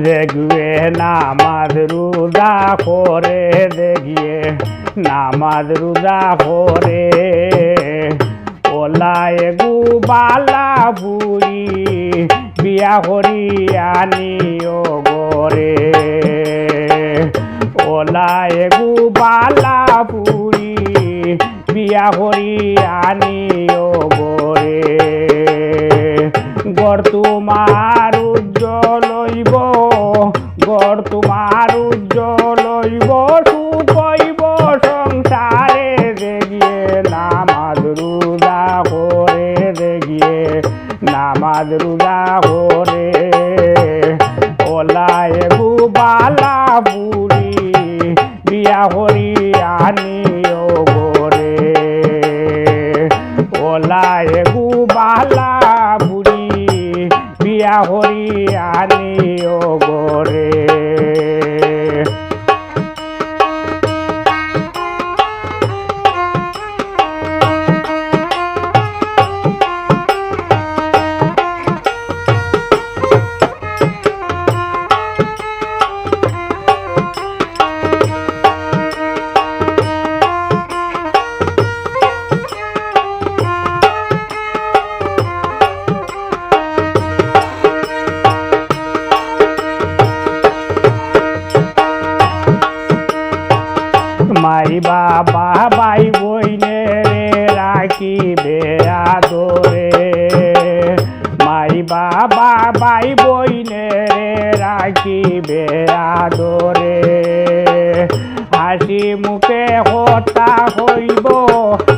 দেখবে নামাজ রোজা করে দেখিয়ে নামাজ রোজা করে ওলায় গুবালা বুড়ি বিয়া করি আনিও গরে ওলায় গুবালা বুড়ি বিয়া করি আনিও গরে গড় তোমার উজ্জ্বল হইব গড় তোমার উজ্জ্বল হইব সুখ হইব সংসারে দেখিয়ে নামাজ রোজা করে দেখিয়ে নামাজ রোজা করে ওলায় গুবালা বুড়ি বিয়া করি আনিও গরে ওলায় গুবালা বুড়ি বিয়া করি আনিও গরে মাই বাবা ভাই বইনে রাখিবে আদরে মাই বাবা ভাই বইনে রাখিবে আদরে হাসি মুখে কথা হইব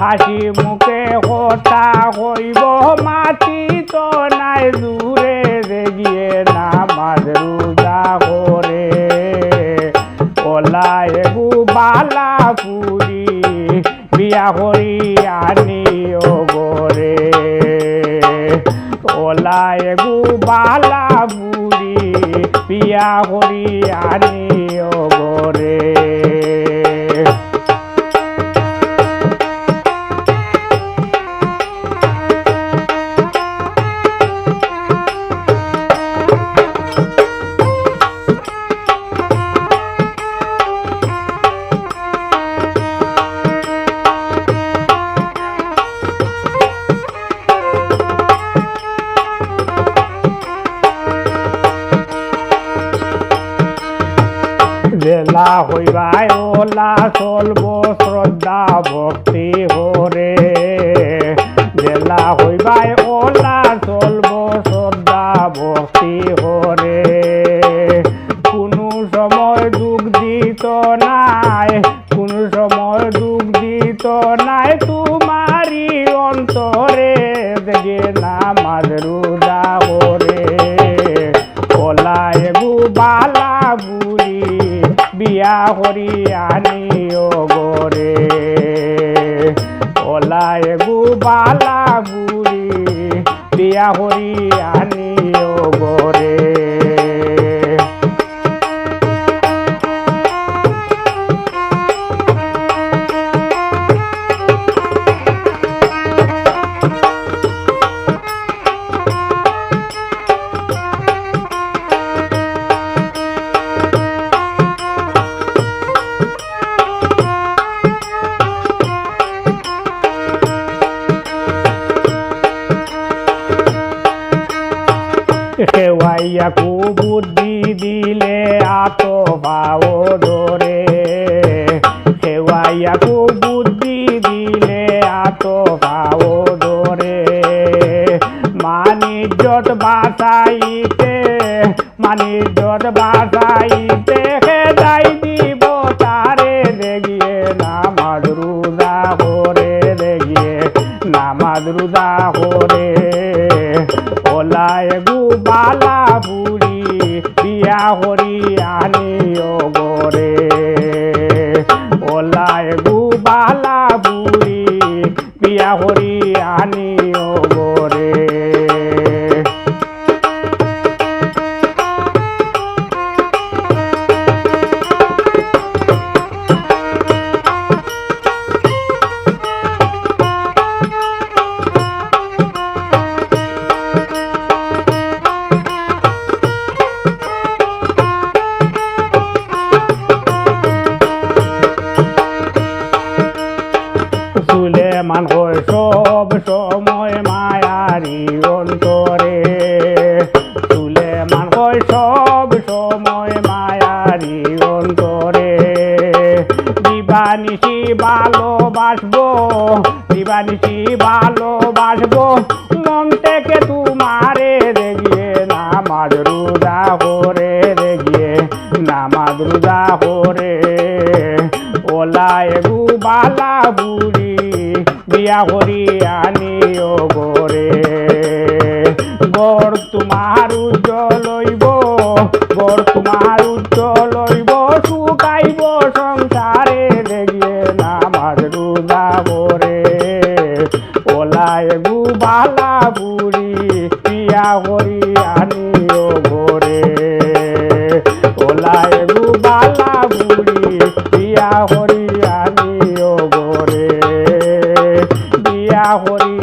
হাসি মুখে কথা হইব মাটি তো নাই দূরে দেখিয়ে নামাজ রোজা করে ওলায় গুবালা বুড়ি বিয়া করি আনিও গরে ওলায় গুবালা বুড়ি বিয়া করি আনিও গরে জেলা হইবাই ওলা চলব শ্রদ্ধা ভক্তি হরে জেলা হইবাই ওলা চলব শ্রদ্ধা ভক্তি হরে কোনো সময় দুঃখ দিত নাই কোনো সময় দুঃখ দিত নাই তোমারি অন্তরে দেখে নামাজ রোজা করে ওলায় গুবালা বুড়ি বিয়া করি আনিও গরে ওলায় গুবালা বুড়ি বিয়া করি আনিও গরে সেওয়াইয়া কু বুদ্ধি দিলে আত ভাও ধরে সেওয়াইয়া কু বুদ্ধি দিলে আত ভাও ধরে মানিজ্জত বাঁচাইতে মানিজ্জত বাঁচাইতে হেদাই দিব তারে দেখিয়ে নামাজ রোজা করে দেখিয়ে নামাজ রোজা করে ওলায় গুবালা বুড়ি বিয়া করি আনিও গরে ওলায় গুবালা বুড়ি বিয়া করি আনিও গরে সব সময় মায়ারি অন্তরে সুলেমান কয় সব সময় মায়ারি অন্তরে দিবানিশি ভালোবাসবো দিবানিশি ভালোবাসবো মন থেকে তোমারে দেখিয়ে নামাজ রোজা করে দেখিয়ে নামাজ রোজা করে ওলায় গুবালা বুড়ি বিয়া করি আনিও গোরে গড় তোমার উজ্জ্বল হইব গড় তোমার উজ্জ্বল হইব শুকাইব সংসারে দেখিয়ে নামাজ রোজা করে ওলায় গুবালা বুড়ি বিয়া করি আনিও গোরে ওলায় গুবালা বুড়ি বিয়া করি আনিও গোরে বিয়া করি